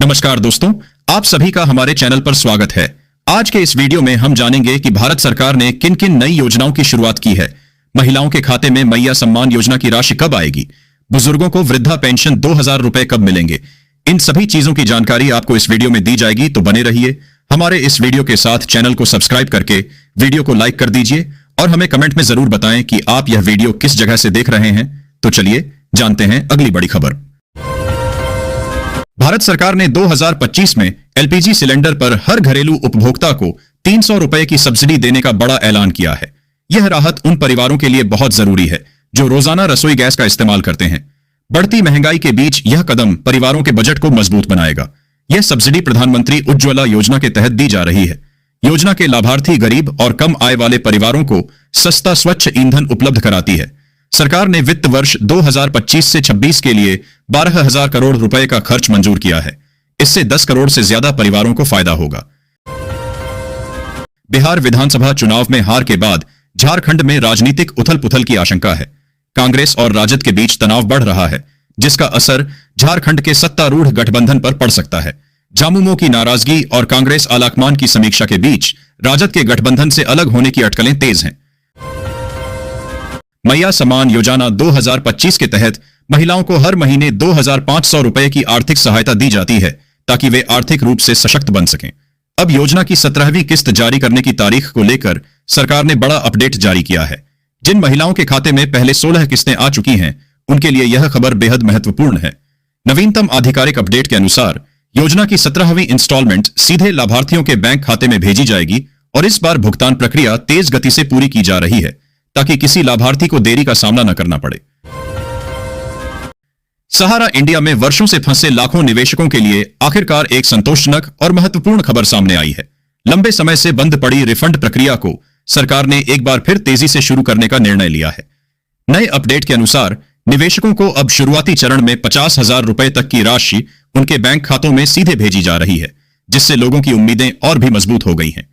नमस्कार दोस्तों, आप सभी का हमारे चैनल पर स्वागत है। आज के इस वीडियो में हम जानेंगे कि भारत सरकार ने किन किन नई योजनाओं की शुरुआत की है। महिलाओं के खाते में मैया सम्मान योजना की राशि कब आएगी, बुजुर्गों को वृद्धा पेंशन 2000 रुपए कब मिलेंगे। इन सभी चीजों की जानकारी आपको इस वीडियो में दी जाएगी, तो बने रहिए हमारे इस वीडियो के साथ। चैनल को सब्सक्राइब करके वीडियो को लाइक कर दीजिए और हमें कमेंट में जरूर बताएं कि आप यह वीडियो किस जगह से देख रहे हैं। तो चलिए जानते हैं अगली बड़ी खबर। भारत सरकार ने 2025 में एलपीजी सिलेंडर पर हर घरेलू उपभोक्ता को 300 रुपए की सब्सिडी देने का बड़ा ऐलान किया है। यह राहत उन परिवारों के लिए बहुत जरूरी है जो रोजाना रसोई गैस का इस्तेमाल करते हैं। बढ़ती महंगाई के बीच यह कदम परिवारों के बजट को मजबूत बनाएगा। यह सब्सिडी प्रधानमंत्री उज्ज्वला योजना के तहत दी जा रही है। योजना के लाभार्थी गरीब और कम आय वाले परिवारों को सस्ता स्वच्छ ईंधन उपलब्ध कराती है। सरकार ने वित्त वर्ष 2025 से 26 के लिए 12,000 करोड़ रुपए का खर्च मंजूर किया है। इससे 10 करोड़ से ज्यादा परिवारों को फायदा होगा। बिहार विधानसभा चुनाव में हार के बाद झारखंड में राजनीतिक उथल-पुथल की आशंका है। कांग्रेस और राजद के बीच तनाव बढ़ रहा है, जिसका असर झारखंड के सत्तारूढ़ गठबंधन पर पड़ सकता है। झामुमो की नाराजगी और कांग्रेस आलाकमान की समीक्षा के बीच राजद के गठबंधन से अलग होने की अटकलें तेज हैं। मैया सम्मान योजना 2025 के तहत महिलाओं को हर महीने 2500 रुपए की आर्थिक सहायता दी जाती है, ताकि वे आर्थिक रूप से सशक्त बन सकें। अब योजना की 17वीं किस्त जारी करने की तारीख को लेकर सरकार ने बड़ा अपडेट जारी किया है। जिन महिलाओं के खाते में पहले 16 किस्तें आ चुकी हैं, उनके लिए यह खबर बेहद महत्वपूर्ण है। नवीनतम आधिकारिक अपडेट के अनुसार योजना की 17वीं इंस्टॉलमेंट सीधे लाभार्थियों के बैंक खाते में भेजी जाएगी और इस बार भुगतान प्रक्रिया तेज गति से पूरी की जा रही है, ताकि किसी लाभार्थी को देरी का सामना न करना पड़े। सहारा इंडिया में वर्षों से फंसे लाखों निवेशकों के लिए आखिरकार एक संतोषजनक और महत्वपूर्ण खबर सामने आई है। लंबे समय से बंद पड़ी रिफंड प्रक्रिया को सरकार ने एक बार फिर तेजी से शुरू करने का निर्णय लिया है। नए अपडेट के अनुसार निवेशकों को अब शुरुआती चरण में 50,000 रुपए तक की राशि उनके बैंक खातों में सीधे भेजी जा रही है, जिससे लोगों की उम्मीदें और भी मजबूत हो गई हैं।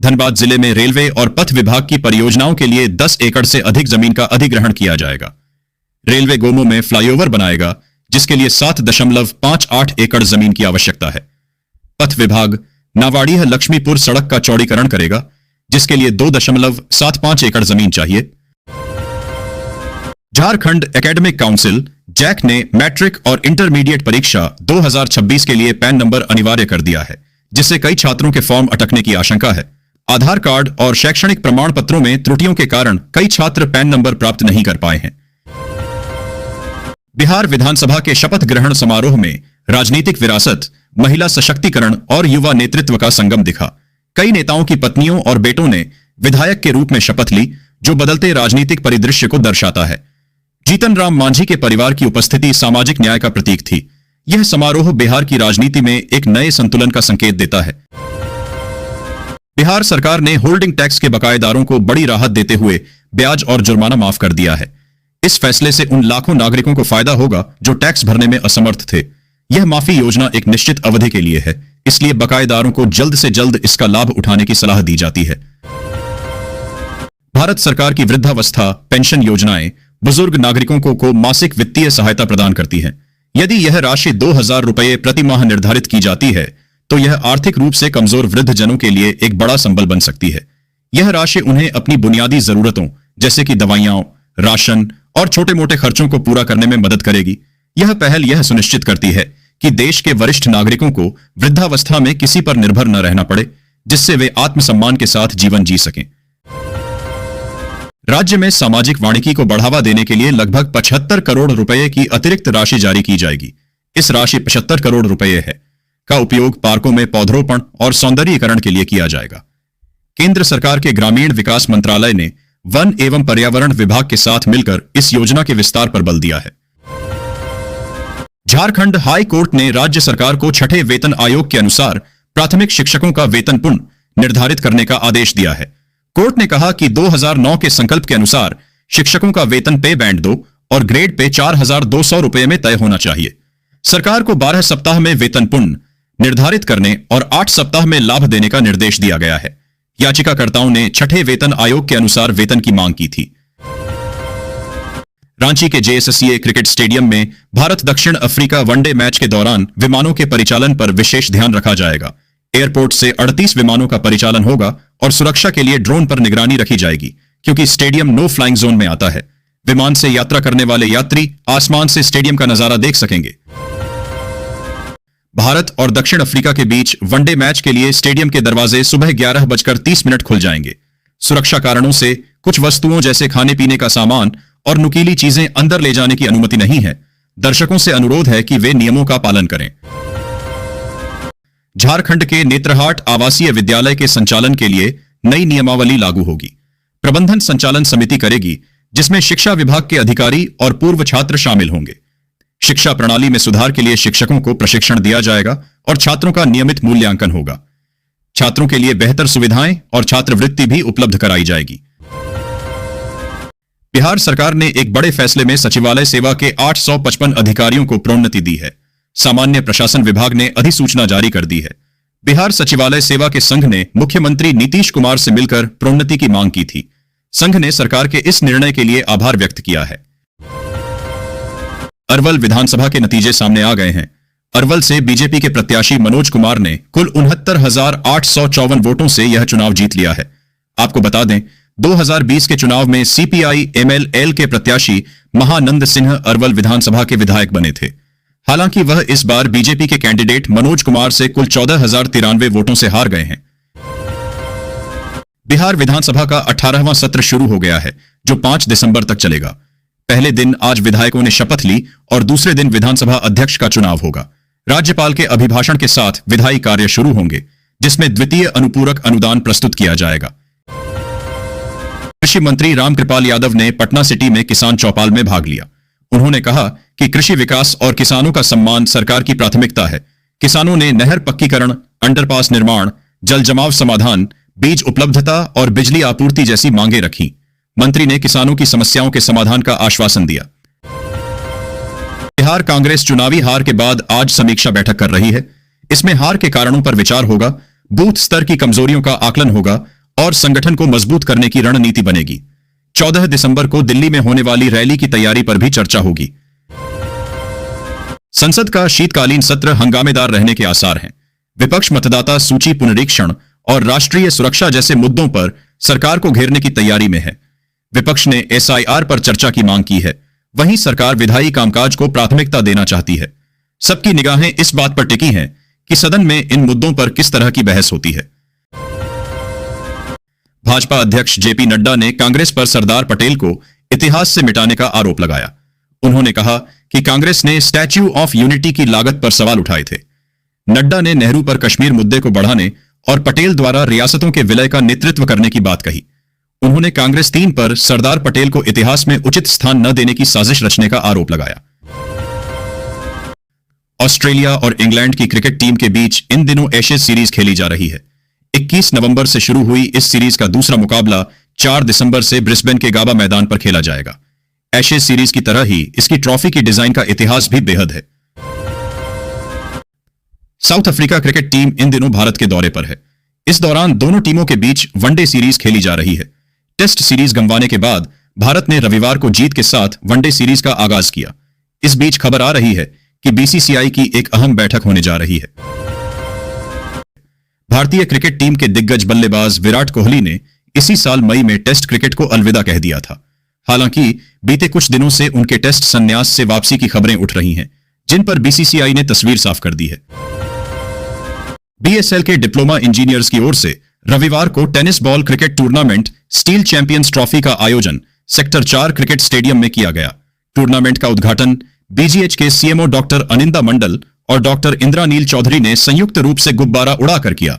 धनबाद जिले में रेलवे और पथ विभाग की परियोजनाओं के लिए 10 एकड़ से अधिक जमीन का अधिग्रहण किया जाएगा। रेलवे गोमो में फ्लाईओवर बनाएगा, जिसके लिए 7.58 एकड़ जमीन की आवश्यकता है। पथ विभाग नावाडीह लक्ष्मीपुर सड़क का चौड़ीकरण करेगा, जिसके लिए 2.75 एकड़ जमीन चाहिए। झारखंड एकेडमिक काउंसिल जैक ने मैट्रिक और इंटरमीडिएट परीक्षा 2026 के लिए पैन नंबर अनिवार्य कर दिया है, जिससे कई छात्रों के फॉर्म अटकने की आशंका है। आधार कार्ड और शैक्षणिक प्रमाण पत्रों में त्रुटियों के कारण कई छात्र पैन नंबर प्राप्त नहीं कर पाए हैं। बिहार विधानसभा के शपथ ग्रहण समारोह में राजनीतिक विरासत, महिला सशक्तिकरण और युवा नेतृत्व का संगम दिखा। कई नेताओं की पत्नियों और बेटों ने विधायक के रूप में शपथ ली, जो बदलते राजनीतिक परिदृश्य को दर्शाता है। जीतन राम मांझी के परिवार की उपस्थिति सामाजिक न्याय का प्रतीक थी। यह समारोह बिहार की राजनीति में एक नए संतुलन का संकेत देता है। बिहार सरकार ने होल्डिंग टैक्स के बकायेदारों को बड़ी राहत देते हुए ब्याज और जुर्माना माफ कर दिया है। इस फैसले से उन लाखों नागरिकों को फायदा होगा जो टैक्स भरने में असमर्थ थे। यह माफी योजना एक निश्चित अवधि के लिए है, इसलिए बकायेदारों को जल्द से जल्द इसका लाभ उठाने की सलाह दी जाती है। भारत सरकार की वृद्धावस्था पेंशन योजनाएं बुजुर्ग नागरिकों को मासिक वित्तीय सहायता प्रदान करती है। यदि यह राशि 2,000 रुपए प्रति माह निर्धारित की जाती है, तो यह आर्थिक रूप से कमजोर वृद्धजनों के लिए एक बड़ा संबल बन सकती है। यह राशि उन्हें अपनी बुनियादी जरूरतों जैसे कि दवाइयां, राशन और छोटे मोटे खर्चों को पूरा करने में मदद करेगी। यह पहल यह सुनिश्चित करती है कि देश के वरिष्ठ नागरिकों को वृद्धावस्था में किसी पर निर्भर न रहना पड़े, जिससे वे आत्मसम्मान के साथ जीवन जी सकें। राज्य में सामाजिक वानिकी को बढ़ावा देने के लिए लगभग 75 करोड़ रुपए की अतिरिक्त राशि जारी की जाएगी। इस राशि 75 करोड़ रुपए है का उपयोग पार्कों में पौधरोपण और सौंदर्यीकरण के लिए किया जाएगा। केंद्र सरकार के ग्रामीण विकास मंत्रालय ने वन एवं पर्यावरण विभाग के साथ मिलकर इस योजना के विस्तार पर बल दिया है। झारखंड हाई कोर्ट ने राज्य सरकार को छठे वेतन आयोग के अनुसार प्राथमिक शिक्षकों का वेतन पुनः निर्धारित करने का आदेश दिया है। कोर्ट ने कहा कि 2009 के संकल्प के अनुसार शिक्षकों का वेतन पे बैंड 2 और ग्रेड पे 4,200 रुपए में तय होना चाहिए। सरकार को 12 सप्ताह में वेतन पुनः निर्धारित करने और 8 सप्ताह में लाभ देने का निर्देश दिया गया है। याचिकाकर्ताओं ने छठे वेतन आयोग के अनुसार वेतन की मांग की थी। रांची के जेएससीए क्रिकेट स्टेडियम में भारत दक्षिण अफ्रीका वनडे मैच के दौरान विमानों के परिचालन पर विशेष ध्यान रखा जाएगा। एयरपोर्ट से 38 विमानों का परिचालन होगा और सुरक्षा के लिए ड्रोन पर निगरानी रखी जाएगी, क्योंकि स्टेडियम नो फ्लाइंग जोन में आता है। विमान से यात्रा करने वाले यात्री आसमान से स्टेडियम का नजारा देख सकेंगे। भारत और दक्षिण अफ्रीका के बीच वनडे मैच के लिए स्टेडियम के दरवाजे सुबह 11:30 खुल जाएंगे। सुरक्षा कारणों से कुछ वस्तुओं जैसे खाने पीने का सामान और नुकीली चीजें अंदर ले जाने की अनुमति नहीं है। दर्शकों से अनुरोध है कि वे नियमों का पालन करें। झारखंड के नेत्रहाट आवासीय विद्यालय के संचालन के लिए नई नियमावली लागू होगी। प्रबंधन संचालन समिति करेगी, जिसमें शिक्षा विभाग के अधिकारी और पूर्व छात्र शामिल होंगे। शिक्षा प्रणाली में सुधार के लिए शिक्षकों को प्रशिक्षण दिया जाएगा और छात्रों का नियमित मूल्यांकन होगा। छात्रों के लिए बेहतर सुविधाएं और छात्रवृत्ति भी उपलब्ध कराई जाएगी। बिहार सरकार ने एक बड़े फैसले में सचिवालय सेवा के 855 अधिकारियों को प्रोन्नति दी है। सामान्य प्रशासन विभाग ने अधिसूचना जारी कर दी है। बिहार सचिवालय सेवा के संघ ने मुख्यमंत्री नीतीश कुमार से मिलकर प्रोन्नति की मांग की थी। संघ ने सरकार के इस निर्णय के लिए आभार व्यक्त किया है। अरवल विधानसभा के नतीजे सामने आ गए हैं। अरवल से बीजेपी के प्रत्याशी मनोज कुमार ने कुल 69,854 वोटों से यह चुनाव जीत लिया है। आपको बता दें, 2020 के चुनाव में सीपीआई एमएलएल के प्रत्याशी महानंद सिंह अरवल विधानसभा के विधायक बने थे। हालांकि वह इस बार बीजेपी के कैंडिडेट मनोज कुमार से कुल 14,093 वोटों से हार गए हैं। बिहार विधानसभा का 18वां सत्र शुरू हो गया है, जो 5 दिसंबर तक चलेगा। पहले दिन आज विधायकों ने शपथ ली और दूसरे दिन विधानसभा अध्यक्ष का चुनाव होगा। राज्यपाल के अभिभाषण के साथ विधायी कार्य शुरू होंगे, जिसमें द्वितीय अनुपूरक अनुदान प्रस्तुत किया जाएगा। कृषि मंत्री रामकृपाल यादव ने पटना सिटी में किसान चौपाल में भाग लिया। उन्होंने कहा कि कृषि विकास और किसानों का सम्मान सरकार की प्राथमिकता है। किसानों ने नहर पक्कीकरण, अंडरपास निर्माण, जल जमाव समाधान, बीज उपलब्धता और बिजली आपूर्ति जैसी मांगें रखी। मंत्री ने किसानों की समस्याओं के समाधान का आश्वासन दिया। बिहार कांग्रेस चुनावी हार के बाद आज समीक्षा बैठक कर रही है। इसमें हार के कारणों पर विचार होगा, बूथ स्तर की कमजोरियों का आकलन होगा और संगठन को मजबूत करने की रणनीति बनेगी। 14 दिसंबर को दिल्ली में होने वाली रैली की तैयारी पर भी चर्चा होगी। संसद का शीतकालीन सत्र हंगामेदार रहने के आसार हैं। विपक्ष मतदाता सूची पुनरीक्षण और राष्ट्रीय सुरक्षा जैसे मुद्दों पर सरकार को घेरने की तैयारी में है। विपक्ष ने एसआईआर पर चर्चा की मांग की है। वहीं सरकार विधायी कामकाज को प्राथमिकता देना चाहती है। सबकी निगाहें इस बात पर टिकी हैं कि सदन में इन मुद्दों पर किस तरह की बहस होती है। भाजपा अध्यक्ष जेपी नड्डा ने कांग्रेस पर सरदार पटेल को इतिहास से मिटाने का आरोप लगाया। उन्होंने कहा कि कांग्रेस ने स्टैच्यू ऑफ यूनिटी की लागत पर सवाल उठाए थे। नड्डा ने नेहरू पर कश्मीर मुद्दे को बढ़ाने और पटेल द्वारा रियासतों के विलय का नेतृत्व करने की बात कही। उन्होंने कांग्रेस 3 पर सरदार पटेल को इतिहास में उचित स्थान न देने की साजिश रचने का आरोप लगाया। ऑस्ट्रेलिया और इंग्लैंड की क्रिकेट टीम के बीच इन दिनों एशेज सीरीज खेली जा रही है। 21 नवंबर से शुरू हुई इस सीरीज का दूसरा मुकाबला 4 दिसंबर से ब्रिस्बेन के गाबा मैदान पर खेला जाएगा। एशेज सीरीज की तरह ही इसकी ट्रॉफी की डिजाइन का इतिहास भी बेहद है। साउथ अफ्रीका क्रिकेट टीम इन दिनों भारत के दौरे पर है। इस दौरान दोनों टीमों के बीच वनडे सीरीज खेली जा रही है। टेस्ट सीरीज गंवाने के बाद भारत ने रविवार को जीत के साथ वनडे सीरीज का आगाज किया। इस बीच खबर आ रही है कि बीसीसीआई की एक अहम बैठक होने जा रही है। भारतीय क्रिकेट टीम के दिग्गज बल्लेबाज विराट कोहली ने इसी साल मई में टेस्ट क्रिकेट को अलविदा कह दिया था। हालांकि बीते कुछ दिनों से उनके टेस्ट संन्यास से वापसी की खबरें उठ रही हैं, जिन पर बीसीसीआई ने तस्वीर साफ कर दी है। बीएसएल के डिप्लोमा इंजीनियर्स की ओर से रविवार को tennis ball cricket tournament steel champions trophy का आयोजन सेक्टर 4 क्रिकेट स्टेडियम में किया गया। टूर्नामेंट का उद्घाटन बीजीएच के सीएमओ डॉक्टर अनिंदा मंडल और डॉक्टर इंद्रानील चौधरी ने संयुक्त रूप से गुब्बारा उड़ाकर किया।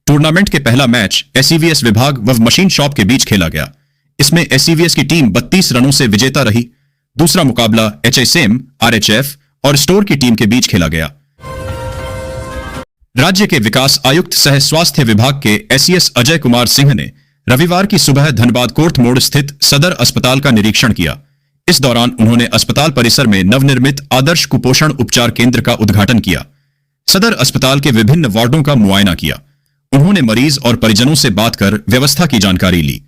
टूर्नामेंट के पहला मैच एसईवीएस विभाग व मशीन शॉप के बीच खेला गया। इसमें एसईवीएस की टीम 32 रनों से विजेता रही। दूसरा मुकाबला एचएसएम, आरएचएफ और स्टोर की टीम के बीच खेला गया। राज्य के विकास आयुक्त सह स्वास्थ्य विभाग के एसईएस अजय कुमार सिंह ने रविवार की सुबह धनबाद कोर्ट मोड़ स्थित सदर अस्पताल का निरीक्षण किया। इस दौरान उन्होंने अस्पताल परिसर में नवनिर्मित आदर्श कुपोषण उपचार केंद्र का उद्घाटन किया। सदर अस्पताल के विभिन्न वार्डों का मुआयना किया। उन्होंने मरीज और परिजनों से बात कर व्यवस्था की जानकारी ली।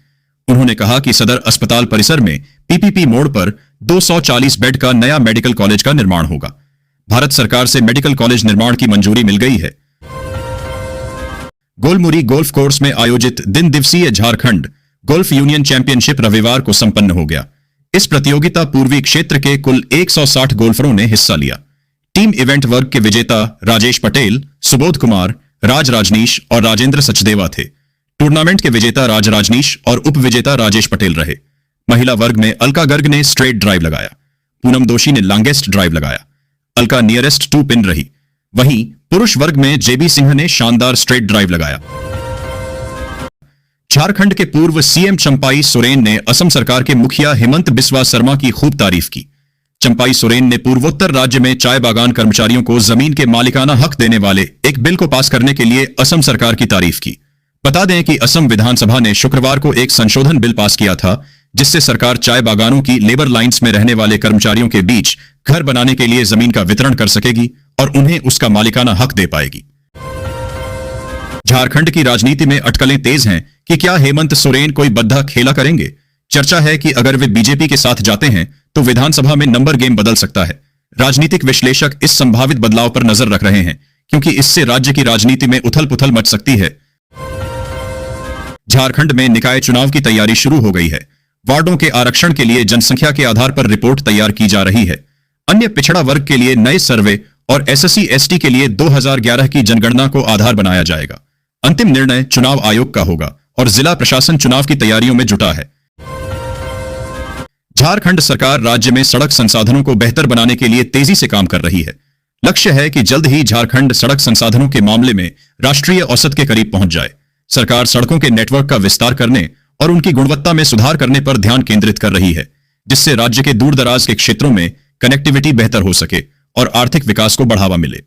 उन्होंने कहा कि सदर अस्पताल परिसर में पीपीपी मोड़ पर 240 बेड का नया मेडिकल कॉलेज का निर्माण होगा। भारत सरकार से मेडिकल कॉलेज निर्माण की मंजूरी मिल गई है। गोलमुरी गोल्फ कोर्स में आयोजित दिन दिवसीय झारखंड गोल्फ यूनियन चैंपियनशिप रविवार को संपन्न हो गया। इस प्रतियोगिता पूर्वी क्षेत्र के कुल 160 गोल्फरों ने हिस्सा लिया। टीम इवेंट वर्ग के विजेता राजेश पटेल, सुबोध कुमार, राज राजनीश और राजेंद्र सचदेवा थे। टूर्नामेंट के विजेता राज राजनीश और उप विजेता राजेश पटेल रहे। महिला वर्ग में अलका गर्ग ने स्ट्रेट ड्राइव लगाया, पूनम दोषी ने लॉन्गेस्ट ड्राइव लगाया। अलका नियरेस्ट 2 पिन रही। वहीं पुरुष वर्ग में जेबी सिंह ने शानदार स्ट्रेट ड्राइव लगाया। झारखंड के पूर्व सीएम चंपाई सोरेन ने असम सरकार के मुखिया हेमंत बिस्वा शर्मा की खूब तारीफ की। चंपाई सोरेन ने पूर्वोत्तर राज्य में चाय बागान कर्मचारियों को जमीन के मालिकाना हक देने वाले एक बिल को पास करने के लिए असम सरकार की तारीफ की। बता दें कि असम विधानसभा ने शुक्रवार को एक संशोधन बिल पास किया था, जिससे सरकार चाय बागानों की लेबर लाइंस में रहने वाले कर्मचारियों के बीच घर बनाने के लिए जमीन का वितरण कर सकेगी और उन्हें उसका मालिकाना हक दे पाएगी। झारखंड की राजनीति में अटकलें तेज हैं कि क्या हेमंत सोरेन कोई बद्धा खेला करेंगे। चर्चा है कि अगर वे बीजेपी के साथ जाते हैं तो विधानसभा में नंबर गेम बदल सकता है। राजनीतिक विश्लेषक इस संभावित बदलाव पर नजर रख रहे हैं, क्योंकि इससे राज्य की राजनीति में उथल पुथल मच सकती है। झारखंड में निकाय चुनाव की तैयारी शुरू हो गई है। वार्डों के आरक्षण के लिए जनसंख्या के आधार पर रिपोर्ट तैयार की जा रही है। अन्य पिछड़ा वर्ग के लिए नए सर्वे और एसएससी एसटी के लिए 2011 की जनगणना को आधार बनाया जाएगा। अंतिम निर्णय चुनाव आयोग का होगा और जिला प्रशासन चुनाव की तैयारियों में जुटा है। झारखंड सरकार राज्य में सड़क संसाधनों को बेहतर बनाने के लिए तेजी से काम कर रही है। लक्ष्य है कि जल्द ही झारखंड सड़क संसाधनों के मामले में राष्ट्रीय औसत के करीब पहुंच जाए। सरकार सड़कों के नेटवर्क का विस्तार करने और उनकी गुणवत्ता में सुधार करने पर ध्यान केंद्रित कर रही है, जिससे राज्य के दूर दराज के क्षेत्रों में कनेक्टिविटी बेहतर हो सके और आर्थिक विकास को बढ़ावा मिले।